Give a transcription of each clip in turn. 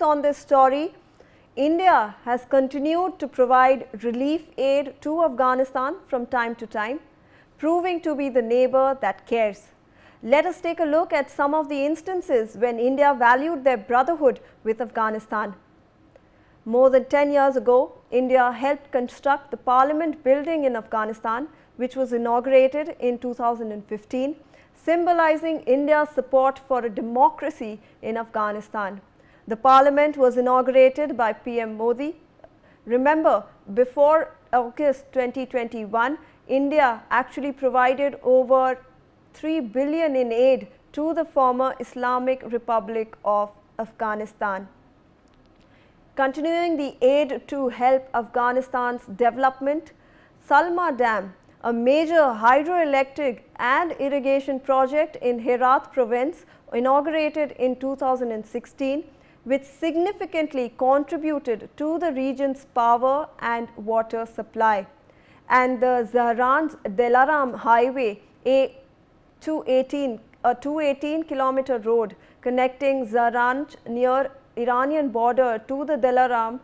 On this story, India has continued to provide relief aid to Afghanistan from time to time, proving to be the neighbor that cares. Let us take a look at some of the instances when India valued their brotherhood with Afghanistan. More than 10 years ago, India helped construct the Parliament building in Afghanistan, which was inaugurated in 2015, symbolizing India's support for a democracy in Afghanistan. The Parliament was inaugurated by PM Modi. Remember, before August 2021, India actually provided over 3 billion in aid to the former Islamic Republic of Afghanistan. Continuing the aid to help Afghanistan's development, Salma Dam, a major hydroelectric and irrigation project in Herat province, inaugurated in 2016, which significantly contributed to the region's power and water supply. And the Zahran-Dilaram highway, a 218-kilometer road connecting Zahran near Iranian border to the Dilaram,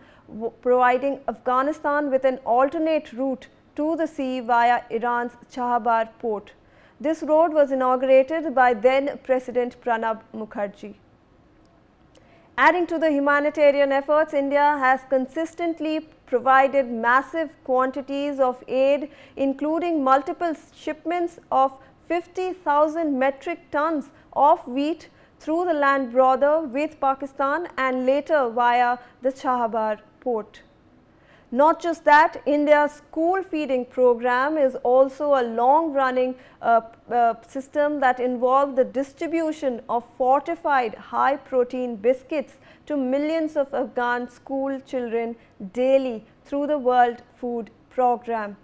providing Afghanistan with an alternate route to the sea via Iran's Chahabar port. This road was inaugurated by then President Pranab Mukherjee. Adding to the humanitarian efforts, India has consistently provided massive quantities of aid, including multiple shipments of 50,000 metric tons of wheat through the land border with Pakistan and later via the Chahabar port. Not just that, India's school feeding program is also a long-running system that involved the distribution of fortified high-protein biscuits to millions of Afghan school children daily through the World Food Programme.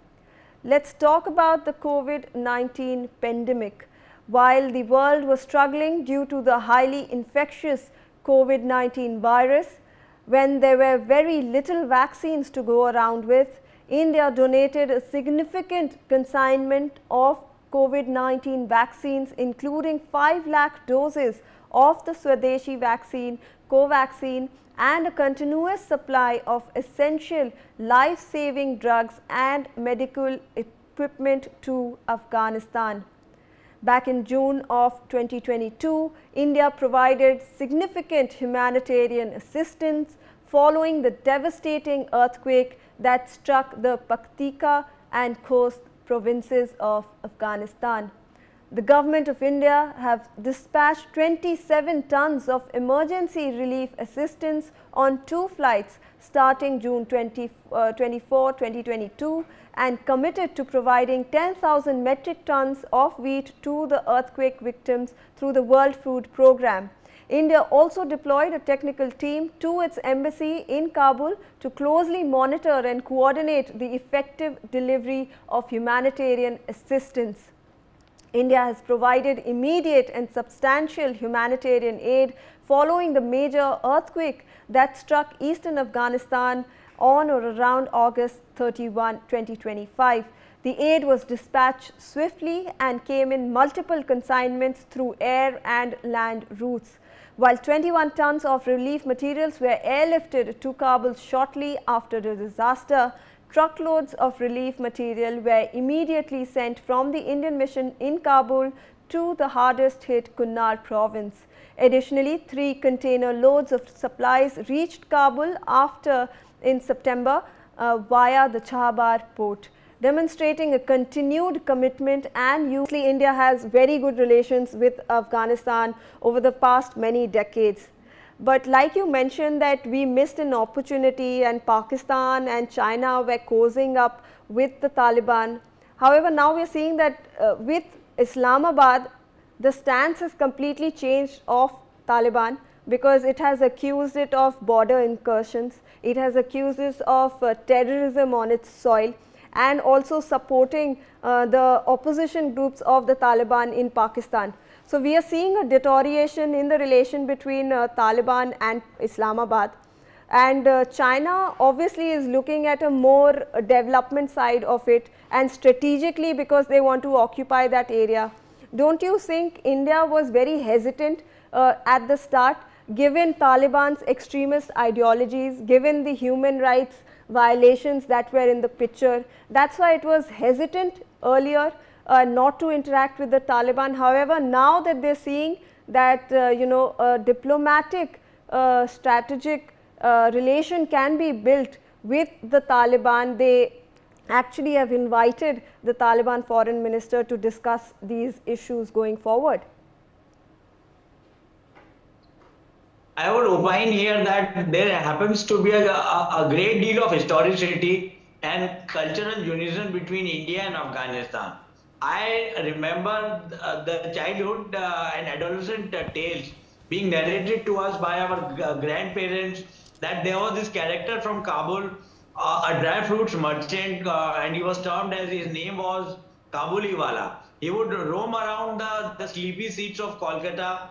Let's talk about the COVID-19 pandemic. While the world was struggling due to the highly infectious COVID-19 virus, when there were very little vaccines to go around with, India donated a significant consignment of COVID-19 vaccines, including 5 lakh doses of the Swadeshi vaccine, Covaxin, and a continuous supply of essential life-saving drugs and medical equipment to Afghanistan. Back in June of 2022, India provided significant humanitarian assistance following the devastating earthquake that struck the Paktika and Khost provinces of Afghanistan. The government of India have dispatched 27 tons of emergency relief assistance on 2 flights starting June 24, 2022 and committed to providing 10,000 metric tons of wheat to the earthquake victims through the World Food Programme. India also deployed a technical team to its embassy in Kabul to closely monitor and coordinate the effective delivery of humanitarian assistance. India has provided immediate and substantial humanitarian aid following the major earthquake that struck eastern Afghanistan on or around August 31, 2025. The aid was dispatched swiftly and came in multiple consignments through air and land routes. While 21 tons of relief materials were airlifted to Kabul shortly after the disaster, truckloads of relief material were immediately sent from the Indian mission in Kabul to the hardest hit Kunar province. Additionally, 3 container loads of supplies reached Kabul in September via the Chahabar port, demonstrating a continued commitment and India has very good relations with Afghanistan over the past many decades. But like you mentioned that we missed an opportunity and Pakistan and China were cozying up with the Taliban. However, now we are seeing that with Islamabad, the stance has completely changed of Taliban because it has accused it of border incursions, it has accused it of terrorism on its soil and also supporting the opposition groups of the Taliban in Pakistan. So, we are seeing a deterioration in the relation between Taliban and Islamabad, and China obviously is looking at a more development side of it and strategically because they want to occupy that area. Don't you think India was very hesitant at the start given Taliban's extremist ideologies, given the human rights violations that were in the picture. That's why it was hesitant earlier not to interact with the Taliban. However, now that they're seeing that a diplomatic strategic relation can be built with the Taliban, they actually have invited the Taliban foreign minister to discuss these issues going forward. I would opine here that there happens to be a great deal of historicity and cultural unison between India and Afghanistan. I remember the childhood and adolescent tales being narrated to us by our grandparents, that there was this character from Kabul, a dry fruits merchant, and he was termed as his name was Kabuliwala. He would roam around the sleepy streets of Kolkata,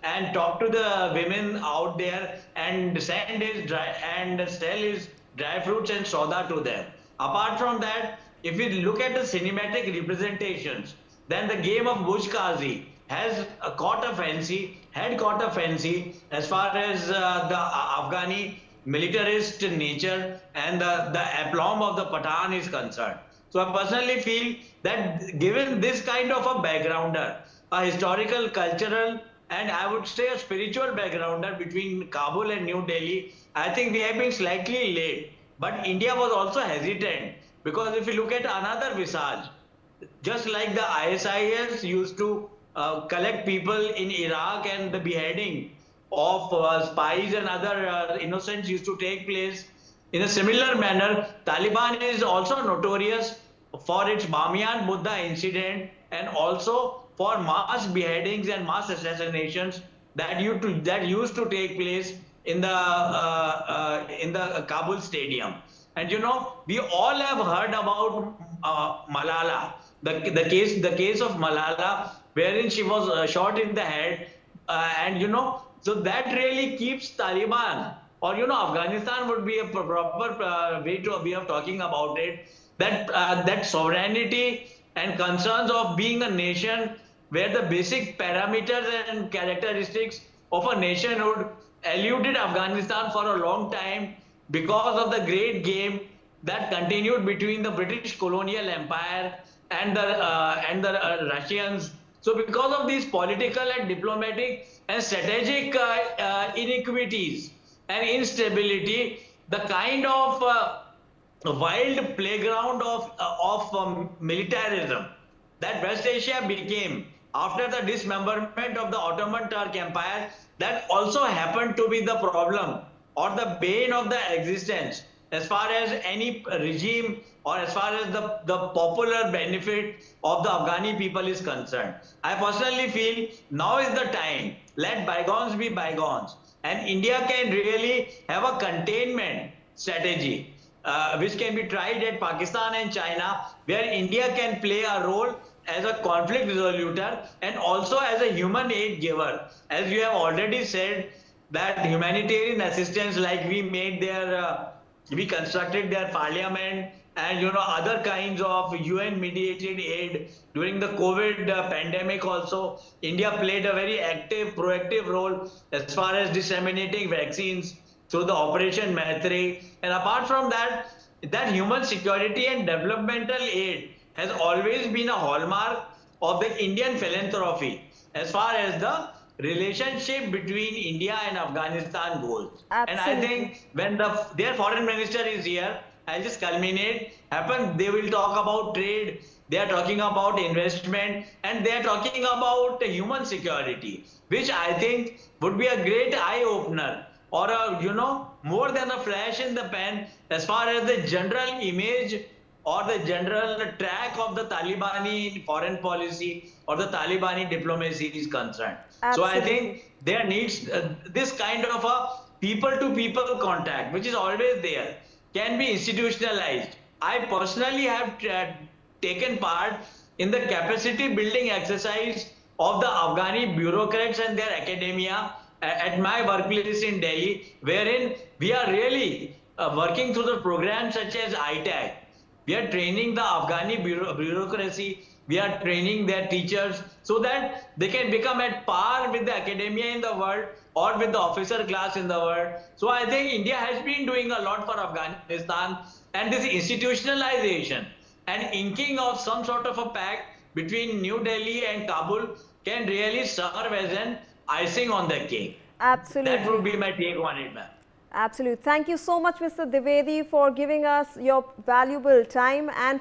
and talk to the women out there and sell his dry fruits and soda to them. Apart from that, if we look at the cinematic representations, then the game of Bush Kazi has had caught a fancy as far as the Afghani militarist nature and the aplomb of the Pathan is concerned. So I personally feel that given this kind of a backgrounder, a historical, cultural, and I would say a spiritual backgrounder between Kabul and New Delhi, I think we have been slightly late. But India was also hesitant, because if you look at another visage, just like the ISIS used to collect people in Iraq, and the beheading of spies and other innocents used to take place, in a similar manner, Taliban is also notorious for its Bamiyan Buddha incident, and also for mass beheadings and mass assassinations that used to take place in the Kabul stadium. And we all have heard about Malala, the case of Malala, wherein she was shot in the head, and so that really keeps Taliban, or Afghanistan would be a proper way of talking about it, that sovereignty and concerns of being a nation where the basic parameters and characteristics of a nationhood eluded Afghanistan for a long time, because of the great game that continued between the British colonial empire and the Russians. So because of these political and diplomatic and strategic inequities and instability, the kind of wild playground of militarism that West Asia became after the dismemberment of the Ottoman Turk Empire, that also happened to be the problem or the bane of the existence as far as any regime, or as far as the popular benefit of the Afghani people is concerned. I personally feel now is the time, let bygones be bygones, and India can really have a containment strategy, which can be tried at Pakistan and China, where India can play a role as a conflict resoluter and also as a human aid giver. As you have already said, that humanitarian assistance, like we constructed their parliament, and other kinds of UN mediated aid during the COVID pandemic. Also, India played a very active, proactive role as far as disseminating vaccines through the Operation Maitri. And apart from that, that human security and developmental aid has always been a hallmark of the Indian philanthropy as far as the relationship between India and Afghanistan goes. Absolutely. And I think when their foreign minister is here, I'll just culminate, they will talk about trade, they are talking about investment, and they are talking about human security, which I think would be a great eye-opener, or more than a flash in the pan as far as the general image or the general track of the Talibani foreign policy or the Talibani diplomacy is concerned. Absolutely. So I think there needs this kind of a people-to-people contact, which is always there, can be institutionalized. I personally have taken part in the capacity building exercise of the Afghani bureaucrats and their academia at my workplace in Delhi, wherein we are really working through the programs such as ITAC. We are training the Afghani bureaucracy We are training their teachers so that they can become at par with the academia in the world or with the officer class in the world. So I think India has been doing a lot for Afghanistan, and this institutionalization and inking of some sort of a pact between New Delhi and Kabul can really serve as an icing on the cake. That would Absolutely. be my take on it, ma'am. Absolutely. Thank you so much, Mr. Dwivedi, for giving us your valuable time and